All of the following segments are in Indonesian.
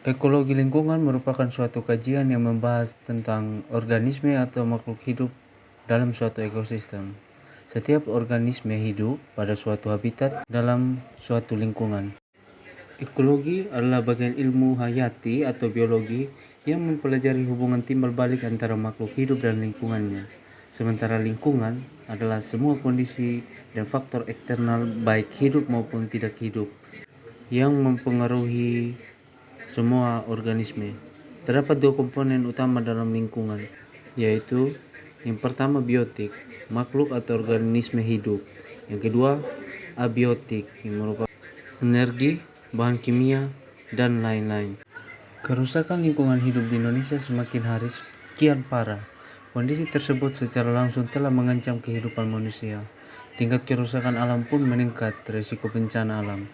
Ekologi lingkungan merupakan suatu kajian yang membahas tentang organisme atau makhluk hidup dalam suatu ekosistem. Setiap organisme hidup pada suatu habitat dalam suatu lingkungan. Ekologi adalah bagian ilmu hayati atau biologi yang mempelajari hubungan timbal balik antara makhluk hidup dan lingkungannya. Sementara lingkungan adalah semua kondisi dan faktor eksternal baik hidup maupun tidak hidup yang mempengaruhi semua organisme. Terdapat dua komponen utama dalam lingkungan, yaitu yang pertama biotik, makhluk atau organisme hidup. Yang kedua abiotik, yang merupakan energi, bahan kimia, dan lain-lain. Kerusakan lingkungan hidup di Indonesia semakin hari kian parah. Kondisi tersebut secara langsung telah mengancam kehidupan manusia. Tingkat kerusakan alam pun meningkat, risiko bencana alam.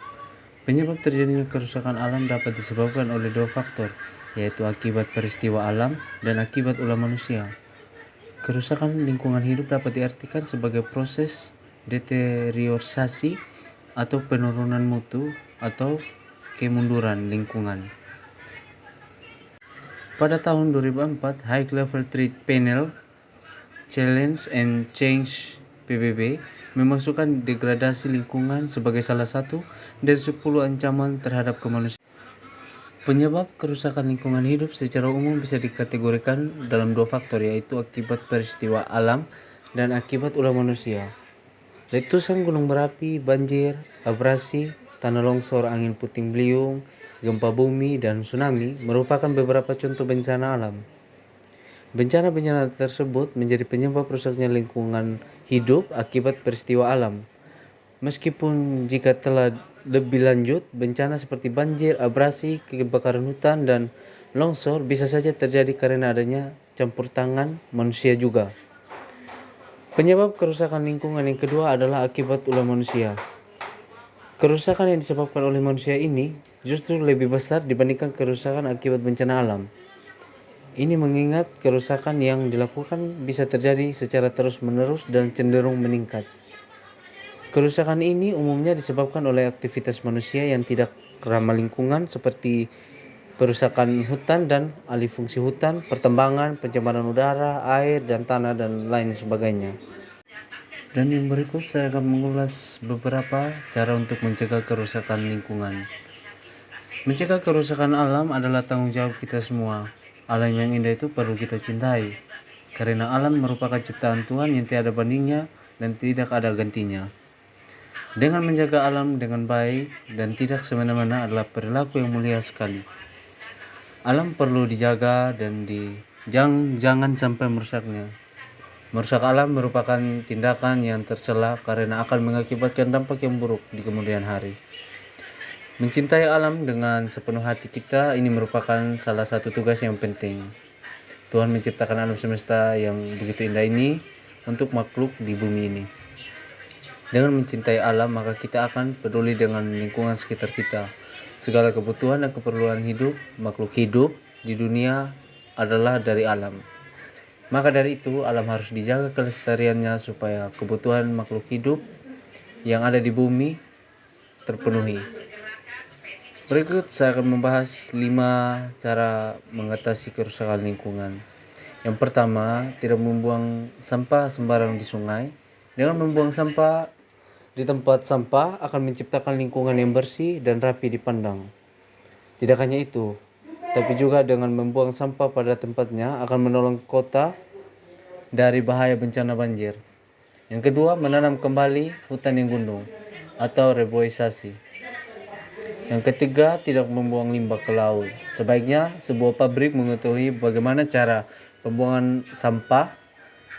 Penyebab terjadinya kerusakan alam dapat disebabkan oleh dua faktor, yaitu akibat peristiwa alam dan akibat ulah manusia. Kerusakan lingkungan hidup dapat diartikan sebagai proses deteriorasi atau penurunan mutu atau kemunduran lingkungan. Pada tahun 2004, High Level Threat Panel Challenge and Change PBB memasukkan degradasi lingkungan sebagai salah satu dari 10 ancaman terhadap kemanusiaan. Penyebab kerusakan lingkungan hidup secara umum bisa dikategorikan dalam dua faktor, yaitu akibat peristiwa alam dan akibat ulah manusia. Letusan gunung berapi, banjir, abrasi, tanah longsor, angin puting beliung, gempa bumi, dan tsunami merupakan beberapa contoh bencana alam. Bencana-bencana tersebut menjadi penyebab rusaknya lingkungan hidup akibat peristiwa alam. Meskipun jika telah lebih lanjut, bencana seperti banjir, abrasi, kebakaran hutan, dan longsor bisa saja terjadi karena adanya campur tangan manusia juga. Penyebab kerusakan lingkungan yang kedua adalah akibat ulah manusia. Kerusakan yang disebabkan oleh manusia ini justru lebih besar dibandingkan kerusakan akibat bencana alam. Ini mengingat kerusakan yang dilakukan bisa terjadi secara terus-menerus dan cenderung meningkat. Kerusakan ini umumnya disebabkan oleh aktivitas manusia yang tidak ramah lingkungan seperti perusakan hutan dan alih fungsi hutan, pertambangan, pencemaran udara, air, dan tanah, dan lain sebagainya. Dan yang berikut saya akan mengulas beberapa cara untuk mencegah kerusakan lingkungan. Mencegah kerusakan alam adalah tanggung jawab kita semua. Alam yang indah itu perlu kita cintai, karena alam merupakan ciptaan Tuhan yang tiada bandingnya dan tidak ada gantinya. Dengan menjaga alam dengan baik dan tidak semena-mena adalah perilaku yang mulia sekali. Alam perlu dijaga dan jangan sampai merusaknya. Merusak alam merupakan tindakan yang tercela karena akan mengakibatkan dampak yang buruk di kemudian hari. Mencintai alam dengan sepenuh hati kita ini merupakan salah satu tugas yang penting. Tuhan menciptakan alam semesta yang begitu indah ini untuk makhluk di bumi ini. Dengan mencintai alam, maka kita akan peduli dengan lingkungan sekitar kita. Segala kebutuhan dan keperluan hidup, makhluk hidup di dunia adalah dari alam. Maka dari itu, alam harus dijaga kelestariannya supaya kebutuhan makhluk hidup yang ada di bumi terpenuhi. Berikut saya akan membahas 5 cara mengatasi kerusakan lingkungan. Yang pertama, tidak membuang sampah sembarang di sungai. Dengan membuang sampah di tempat sampah akan menciptakan lingkungan yang bersih dan rapi dipandang. Tidak hanya itu, tapi juga dengan membuang sampah pada tempatnya akan menolong kota dari bahaya bencana banjir. Yang kedua, menanam kembali hutan yang gundul atau reboisasi. Yang ketiga, tidak membuang limbah ke laut. Sebaiknya sebuah pabrik mengetahui bagaimana cara pembuangan sampah,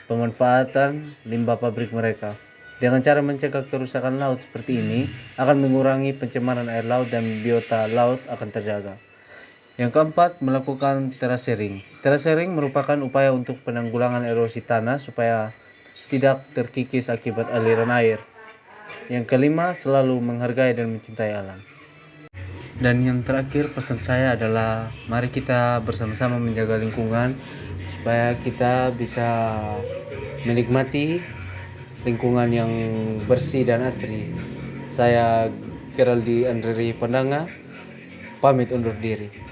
pemanfaatan limbah pabrik mereka. Dengan cara mencegah kerusakan laut seperti ini, akan mengurangi pencemaran air laut dan biota laut akan terjaga. Yang keempat, melakukan terasering. Terasering merupakan upaya untuk penanggulangan erosi tanah supaya tidak terkikis akibat aliran air. Yang kelima, selalu menghargai dan mencintai alam. Dan yang terakhir, pesan saya adalah mari kita bersama-sama menjaga lingkungan supaya kita bisa menikmati lingkungan yang bersih dan asri. Saya Geraldi Andri Pandanga, pamit undur diri.